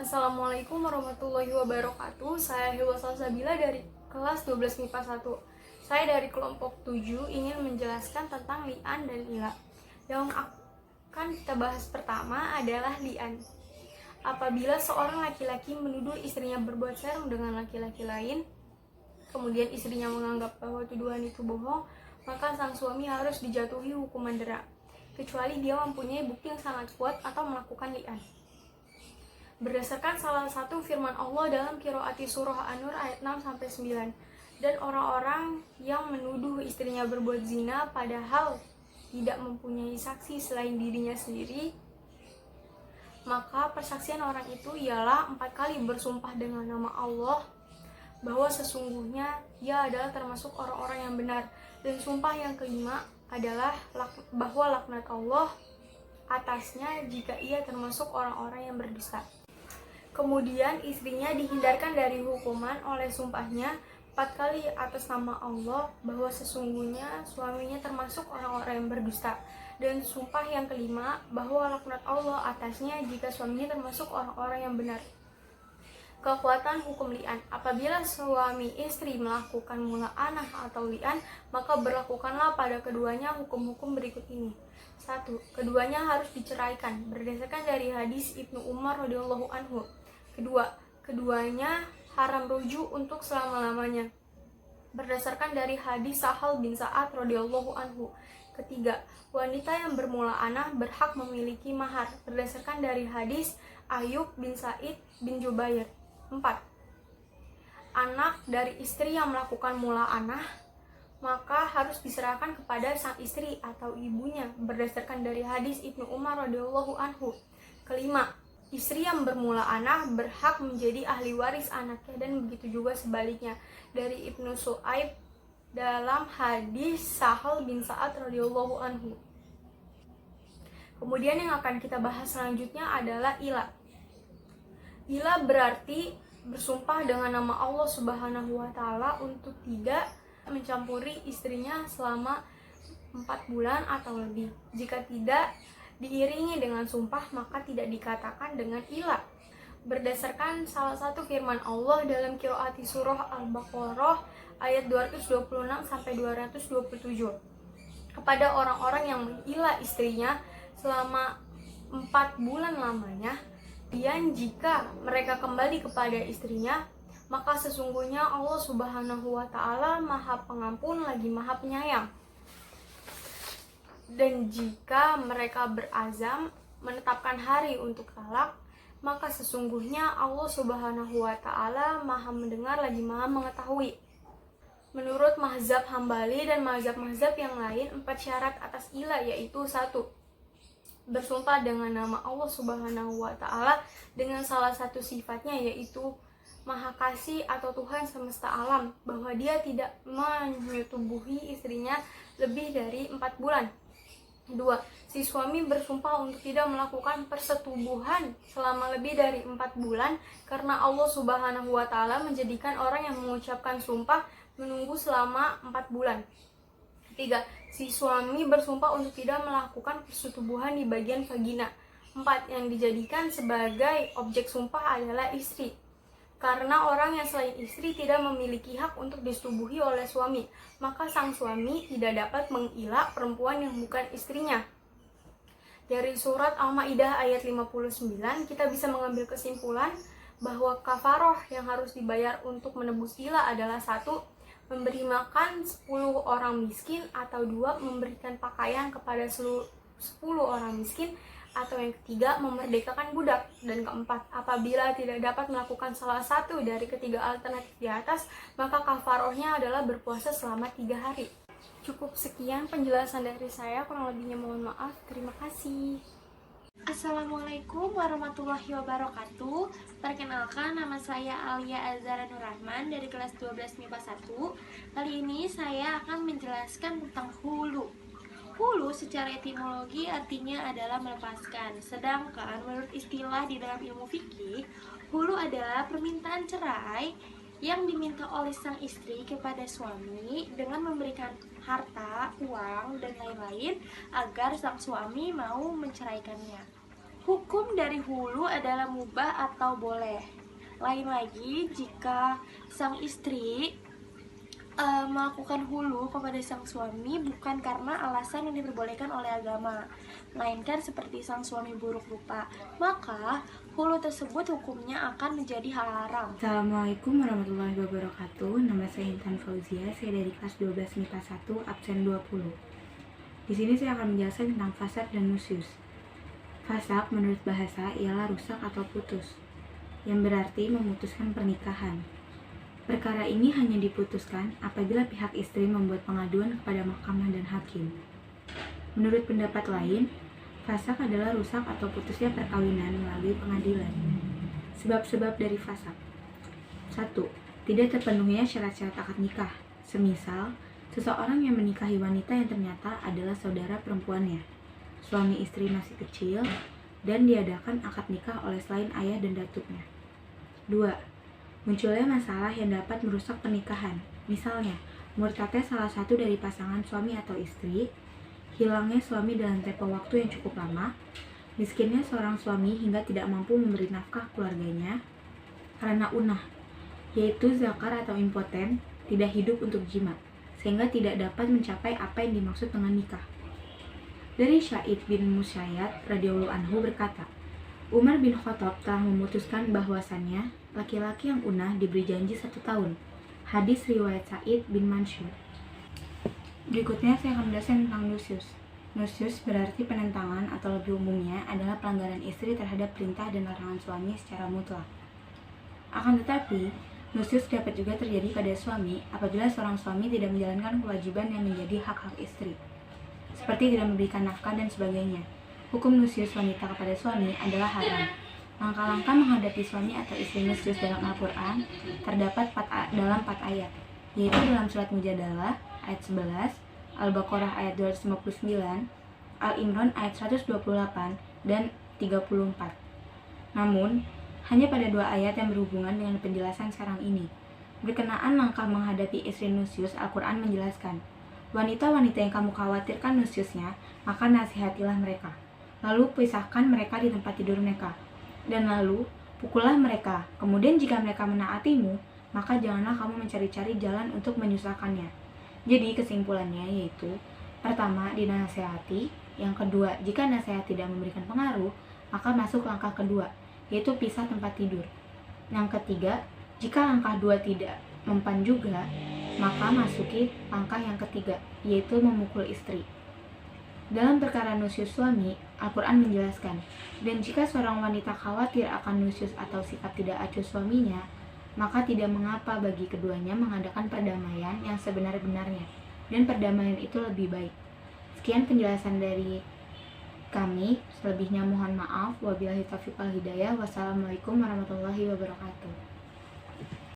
Assalamualaikum warahmatullahi wabarakatuh. Saya Hilwa Salsabila dari kelas 12 MIPA 1. Saya dari kelompok 7 ingin menjelaskan tentang li'an dan ila. Yang akan kita bahas pertama adalah li'an. Apabila seorang laki-laki menuduh istrinya berbuat serong dengan laki-laki lain, kemudian istrinya menganggap bahwa tuduhan itu bohong, maka sang suami harus dijatuhi hukuman dera, kecuali dia mempunyai bukti yang sangat kuat atau melakukan li'an. Berdasarkan salah satu firman Allah dalam qiraati surah An-Nur ayat 6-9, dan orang-orang yang menuduh istrinya berbuat zina padahal tidak mempunyai saksi selain dirinya sendiri, maka persaksian orang itu ialah 4 kali bersumpah dengan nama Allah bahwa sesungguhnya ia adalah termasuk orang-orang yang benar, dan sumpah yang kelima adalah bahwa laknat Allah atasnya jika ia termasuk orang-orang yang berdusta. Kemudian istrinya dihindarkan dari hukuman oleh sumpahnya 4 kali atas nama Allah bahwa sesungguhnya suaminya termasuk orang-orang yang berdusta, dan sumpah yang kelima bahwa laknat Allah atasnya jika suaminya termasuk orang-orang yang benar. Kekuatan hukum li'an. Apabila suami istri melakukan mula'anah atau li'an, maka berlakukanlah pada keduanya hukum-hukum berikut ini. 1. Keduanya harus diceraikan berdasarkan dari hadis Ibnu Umar radhiyallahu anhu. Kedua, keduanya haram rujuk untuk selama-lamanya berdasarkan dari hadis Sahal bin Sa'ad radhiyallahu anhu. Ketiga, wanita yang bermula'anah berhak memiliki mahar berdasarkan dari hadis Ayub bin Sa'id bin Jubair. 4. Anak dari istri yang melakukan mula'anah maka harus diserahkan kepada sang istri atau ibunya berdasarkan dari hadis Ibnu Umar radhiyallahu anhu. Kelima, istri yang bermula'anah berhak menjadi ahli waris anaknya, dan begitu juga sebaliknya dari Ibnu Su'aib dalam hadis Sahal bin Sa'ad radhiyallahu anhu. Kemudian yang akan kita bahas selanjutnya adalah ila. Ila berarti bersumpah dengan nama Allah Subhanahu wa taala untuk tidak mencampuri istrinya selama 4 bulan atau lebih. Jika tidak diiringi dengan sumpah maka tidak dikatakan dengan ila. Berdasarkan salah satu firman Allah dalam qiraati surah Al-Baqarah ayat 226-227, kepada orang-orang yang mengila istrinya selama 4 bulan lamanya, dan jika mereka kembali kepada istrinya, maka sesungguhnya Allah Subhanahu wa taala Maha Pengampun lagi Maha Penyayang. Dan jika mereka berazam menetapkan hari untuk talak, maka sesungguhnya Allah Subhanahu wa taala Maha mendengar lagi Maha mengetahui. Menurut mazhab Hambali dan mazhab-mazhab yang lain, 4 syarat atas ila yaitu 1. Bersumpah dengan nama Allah Subhanahu wa taala dengan salah satu sifatnya yaitu Maha Kasih atau Tuhan semesta alam, bahwa dia tidak menyetubuhi istrinya lebih dari 4 bulan. 2. Si suami bersumpah untuk tidak melakukan persetubuhan selama lebih dari 4 bulan karena Allah Subhanahu wa taala menjadikan orang yang mengucapkan sumpah menunggu selama 4 bulan. 3. Si suami bersumpah untuk tidak melakukan persetubuhan di bagian vagina. 4. Yang dijadikan sebagai objek sumpah adalah istri, karena orang yang selain istri tidak memiliki hak untuk disetubuhi oleh suami, maka sang suami tidak dapat mengila perempuan yang bukan istrinya. Dari surat Al-Maidah ayat 59, kita bisa mengambil kesimpulan bahwa kafaroh yang harus dibayar untuk menebus ila adalah 1. Memberi makan 10 orang miskin, atau 2. Memberikan pakaian kepada 10 orang miskin, atau yang ketiga memerdekakan budak, dan keempat apabila tidak dapat melakukan salah satu dari ketiga alternatif di atas maka kafarohnya adalah berpuasa selama 3 hari. Cukup sekian penjelasan dari saya, kurang lebihnya mohon maaf. Terima kasih. Assalamualaikum warahmatullahi wabarakatuh. Perkenalkan, nama saya Alia Azhara Nurrahman dari kelas 12 MIPA 1. Kali ini saya akan menjelaskan tentang hulu. Hulu secara etimologi artinya adalah melepaskan. Sedangkan menurut istilah di dalam ilmu fikih, hulu adalah permintaan cerai yang diminta oleh sang istri kepada suami dengan memberikan harta, uang, dan lain-lain agar sang suami mau menceraikannya. Hukum dari hulu adalah mubah atau boleh. Lain lagi jika sang istri melakukan hulu kepada sang suami bukan karena alasan yang diperbolehkan oleh agama, melainkan seperti sang suami buruk rupa, maka hulu tersebut hukumnya akan menjadi haram. Assalamualaikum warahmatullahi wabarakatuh. Nama saya Intan Fauzia, saya dari kelas 12 MIPA 1, absen 20. Di sini saya akan menjelaskan tentang fasad dan nusyuz. Fasad menurut bahasa ialah rusak atau putus, yang berarti memutuskan pernikahan. Perkara ini hanya diputuskan apabila pihak istri membuat pengaduan kepada mahkamah dan hakim. Menurut pendapat lain, fasad adalah rusak atau putusnya perkawinan melalui pengadilan. Sebab-sebab dari fasad. 1. Tidak terpenuhinya syarat-syarat akad nikah. Semisal, seseorang yang menikahi wanita yang ternyata adalah saudara perempuannya. Suami istri masih kecil dan diadakan akad nikah oleh selain ayah dan datuknya. 2. Munculnya masalah yang dapat merusak pernikahan. Misalnya, murtadnya salah satu dari pasangan suami atau istri, hilangnya suami dalam tempo waktu yang cukup lama, miskinnya seorang suami hingga tidak mampu memberi nafkah keluarganya karena unah, yaitu zakar atau impoten, tidak hidup untuk jima, sehingga tidak dapat mencapai apa yang dimaksud dengan nikah. Dari Sa'id bin Musayyab radhiyallahu anhu berkata, Umar bin Khattab telah memutuskan bahwasannya laki-laki yang unah diberi janji 1 tahun. Hadis riwayat Sa'id bin Mansur. Berikutnya saya akan menjelaskan tentang nusyuz. Nusyuz berarti penentangan atau lebih umumnya adalah pelanggaran istri terhadap perintah dan larangan suami secara mutlak. Akan tetapi, nusyuz dapat juga terjadi pada suami apabila seorang suami tidak menjalankan kewajiban yang menjadi hak-hak istri, seperti tidak memberikan nafkah dan sebagainya. Hukum nusyuz wanita kepada suami adalah haram. Langkah-langkah menghadapi suami atau istri nusyuz dalam Al-Quran terdapat dalam 4 ayat, yaitu dalam surat Mujadalah ayat 11, Al-Baqarah ayat 259, Al-Imran ayat 128, dan 34. Namun, hanya pada 2 ayat yang berhubungan dengan penjelasan sekarang ini. Berkenaan langkah menghadapi istri nusyuz, Al-Quran menjelaskan, wanita-wanita yang kamu khawatirkan nusyuznya, maka nasihatilah mereka. Lalu pisahkan mereka di tempat tidur mereka. Dan lalu pukullah mereka. Kemudian jika mereka menaatimu, maka janganlah kamu mencari-cari jalan untuk menyusahkannya. Jadi kesimpulannya yaitu, pertama dinasehati, yang kedua jika nasihat tidak memberikan pengaruh, maka masuk langkah kedua, yaitu pisah tempat tidur. Yang ketiga, jika langkah 2 tidak mempan juga, maka masuki langkah yang ketiga, yaitu memukul istri. Dalam perkara nusyuz suami, Al-Quran menjelaskan, dan jika seorang wanita khawatir akan nusyuz atau sikap tidak acuh suaminya, maka tidak mengapa bagi keduanya mengadakan perdamaian yang sebenar-benarnya, dan perdamaian itu lebih baik. Sekian penjelasan dari kami, selebihnya mohon maaf. Wabillahi taufiq wal hidayah. Wassalamualaikum warahmatullahi wabarakatuh.